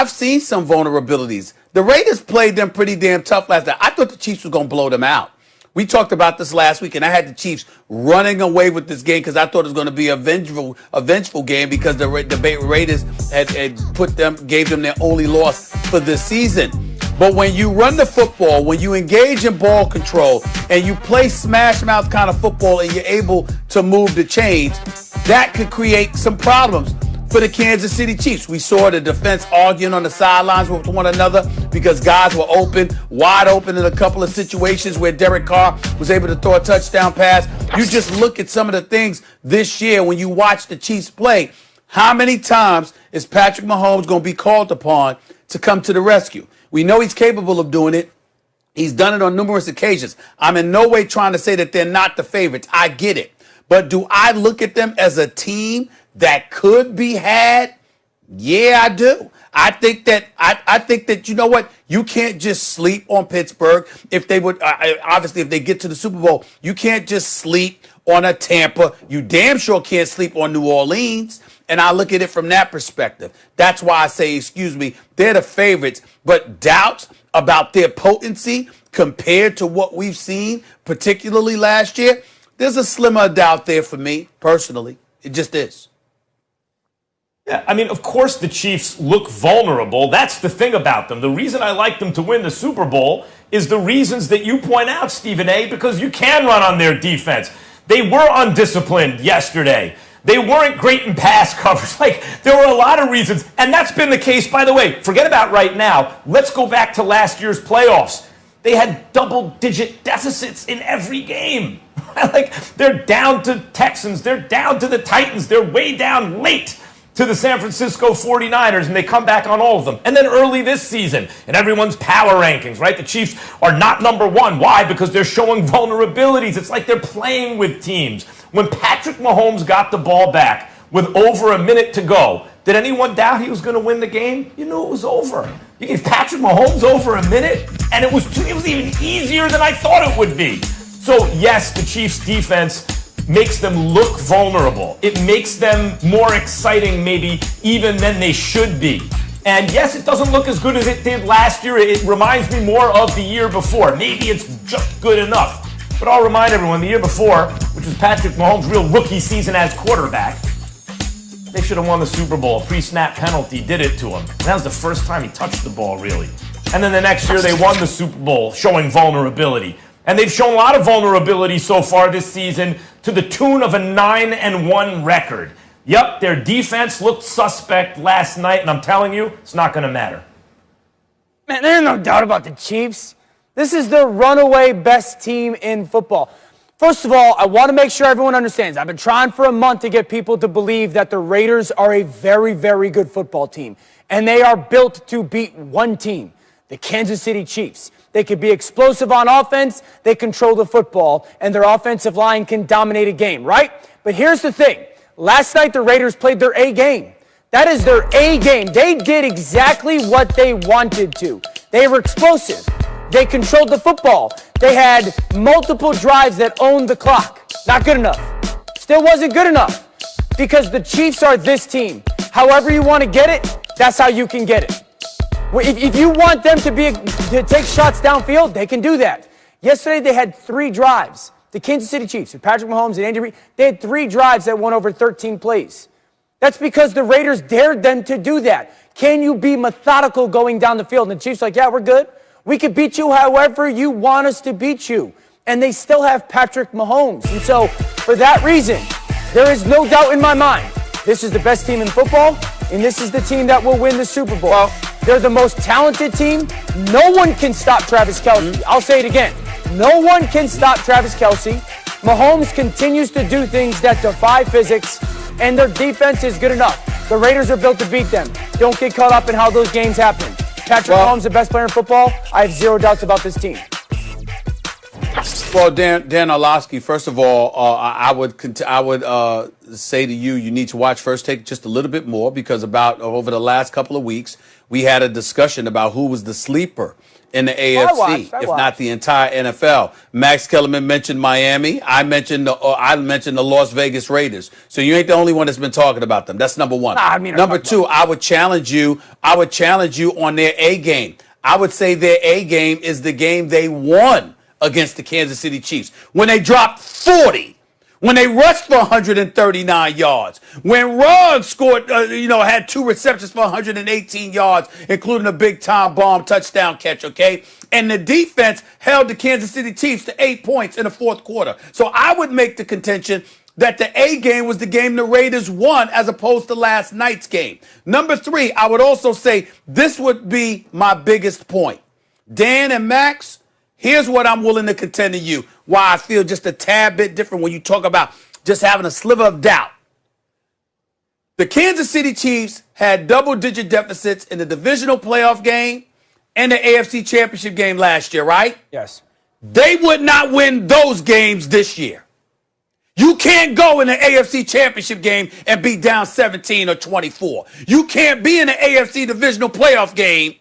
I've seen some vulnerabilities. The Raiders played them pretty damn tough last night. I thought the Chiefs were going to blow them out. We talked about this last week, and I had the Chiefs running away with this game because I thought it was going to be a vengeful game because the Raiders gave them their only loss for this season. But when you run the football, when you engage in ball control, and you play smash mouth kind of football, and you're able to move the chains, that could create some problems for the Kansas City Chiefs. We saw the defense arguing on the sidelines with one another because guys were wide open in a couple of situations where Derek Carr was able to throw a touchdown pass. You just look at some of the things this year when you watch the Chiefs play. How many times is Patrick Mahomes going to be called upon to come to the rescue? We know he's capable of doing it. He's done it on numerous occasions. I'm in no way trying to say that they're not the favorites. I get it. But do I look at them as a team that could be had? Yeah, I do. I think that you know what? You can't just sleep on Pittsburgh. If they would, obviously, if they get to the Super Bowl, you can't just sleep on a Tampa. You damn sure can't sleep on New Orleans. And I look at it from that perspective. That's why I say, they're the favorites. But doubts about their potency compared to what we've seen, particularly last year, there's a slimmer doubt there for me, personally. It just is. Yeah, I mean, of course the Chiefs look vulnerable. That's the thing about them. The reason I like them to win the Super Bowl is the reasons that you point out, Stephen A., because you can run on their defense. They were undisciplined yesterday. They weren't great in pass coverage. There were a lot of reasons, and that's been the case, by the way. Forget about right now. Let's go back to last year's playoffs. They had double-digit deficits in every game. They're down to Texans. They're down to the Titans. They're way down late to the San Francisco 49ers, and they come back on all of them. And then early this season, in everyone's power rankings, right? The Chiefs are not number one. Why? Because they're showing vulnerabilities. It's like they're playing with teams. When Patrick Mahomes got the ball back with over a minute to go, did anyone doubt he was going to win the game? You knew it was over. You gave Patrick Mahomes over a minute, and it was even easier than I thought it would be. So, yes, the Chiefs' defense makes them look vulnerable. It makes them more exciting, maybe, even than they should be. And yes, it doesn't look as good as it did last year. It reminds me more of the year before. Maybe it's just good enough. But I'll remind everyone, the year before, which was Patrick Mahomes' real rookie season as quarterback, they should have won the Super Bowl. A pre-snap penalty did it to him. And that was the first time he touched the ball, really. And then the next year, they won the Super Bowl, showing vulnerability. And they've shown a lot of vulnerability so far this season to the tune of a 9-1 record. Yep, their defense looked suspect last night, and I'm telling you, it's not going to matter. Man, there's no doubt about the Chiefs. This is the runaway best team in football. First of all, I want to make sure everyone understands. I've been trying for a month to get people to believe that the Raiders are a very, very good football team. And they are built to beat one team, the Kansas City Chiefs. They could be explosive on offense, they control the football, and their offensive line can dominate a game, right? But here's the thing. Last night, the Raiders played their A game. That is their A game. They did exactly what they wanted to. They were explosive. They controlled the football. They had multiple drives that owned the clock. Not good enough. Still wasn't good enough because the Chiefs are this team. However you want to get it, that's how you can get it. If you want them to take shots downfield, they can do that. Yesterday, they had 3 drives. The Kansas City Chiefs, with Patrick Mahomes and Andy Reid, they had 3 drives that went over 13 plays. That's because the Raiders dared them to do that. Can you be methodical going down the field? And the Chiefs are like, yeah, we're good. We could beat you however you want us to beat you. And they still have Patrick Mahomes. And so, for that reason, there is no doubt in my mind, this is the best team in football, and this is the team that will win the Super Bowl. Well, they're the most talented team. No one can stop Travis Kelce. I'll say it again. No one can stop Travis Kelce. Mahomes continues to do things that defy physics, and their defense is good enough. The Raiders are built to beat them. Don't get caught up in how those games happen. Patrick Mahomes, the best player in football. I have 0 doubts about this team. Well, Dan Orlovsky, first of all, I would say to you, you need to watch First Take just a little bit more because over the last couple of weeks, we had a discussion about who was the sleeper in the AFC, if not the entire NFL. Max Kellerman mentioned Miami. I mentioned the Las Vegas Raiders. So you ain't the only one that's been talking about them. That's number one. Number two, I would challenge you on their A game. I would say their A game is the game they won against the Kansas City Chiefs when they dropped 40. When they rushed for 139 yards, when Ruggs scored, had 2 receptions for 118 yards, including a big time bomb touchdown catch, okay? And the defense held the Kansas City Chiefs to 8 points in the fourth quarter. So I would make the contention that the A game was the game the Raiders won as opposed to last night's game. Number 3, I would also say this would be my biggest point. Dan and Max, here's what I'm willing to contend to you, why I feel just a tad bit different when you talk about just having a sliver of doubt. The Kansas City Chiefs had double-digit deficits in the divisional playoff game and the AFC Championship game last year, right? Yes. They would not win those games this year. You can't go in the AFC Championship game and be down 17 or 24. You can't be in the AFC divisional playoff game,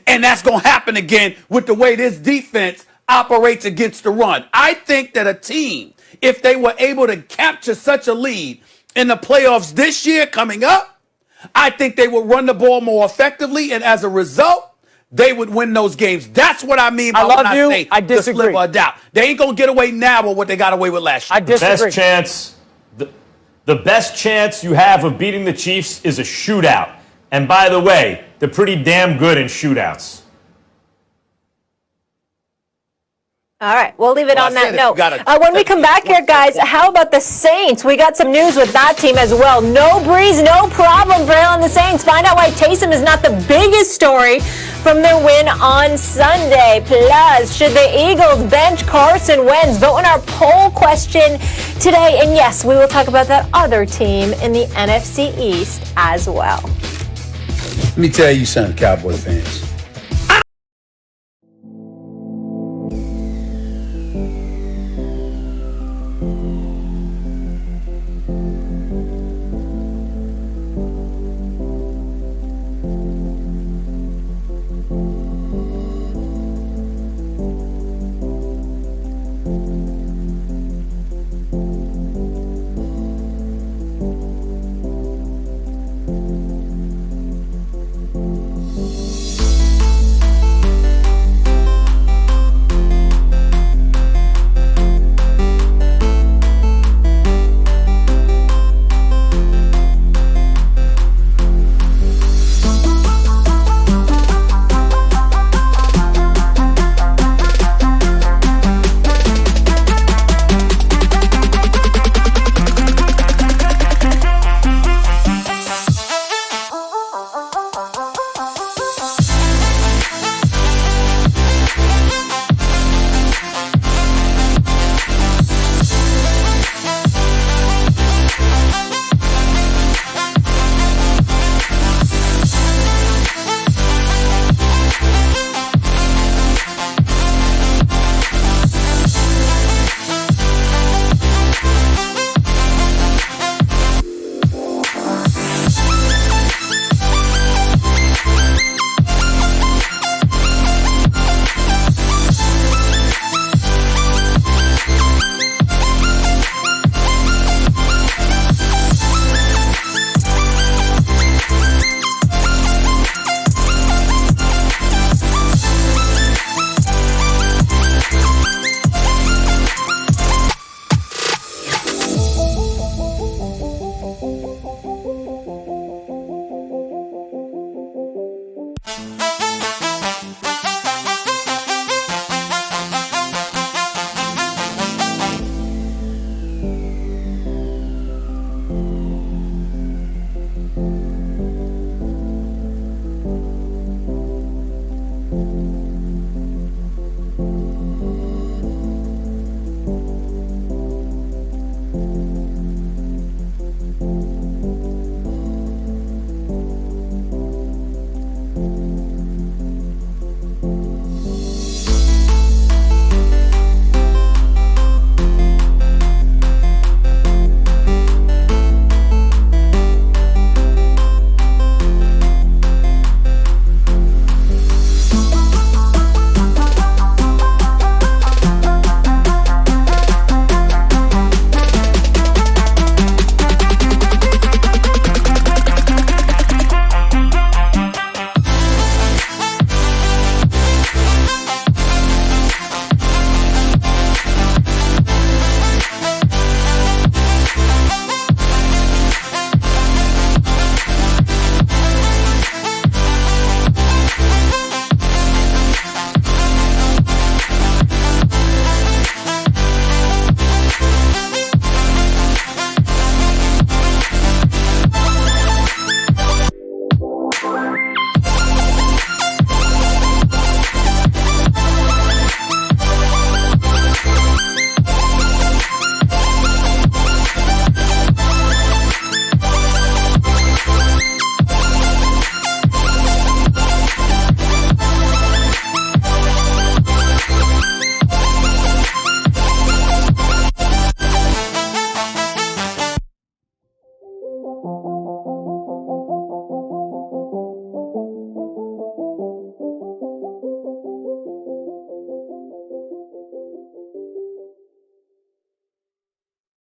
and that's going to happen again with the way this defense operates against the run. I think that a team, if they were able to capture such a lead in the playoffs this year coming up, I think they would run the ball more effectively, and as a result, they would win those games. That's what I mean by when I say the sliver of doubt. They ain't going to get away now with what they got away with last year. I disagree. The best chance you have of beating the Chiefs is a shootout. And by the way, they're pretty damn good in shootouts. All right, we'll leave it on that note. When we come back here, guys, how about the Saints? We got some news with that team as well. No Breeze, no problem for Hill and the Saints. Find out why Taysom is not the biggest story from their win on Sunday. Plus, should the Eagles bench Carson Wentz? Vote in our poll question today. And yes, we will talk about that other team in the NFC East as well. Let me tell you something, Cowboy fans.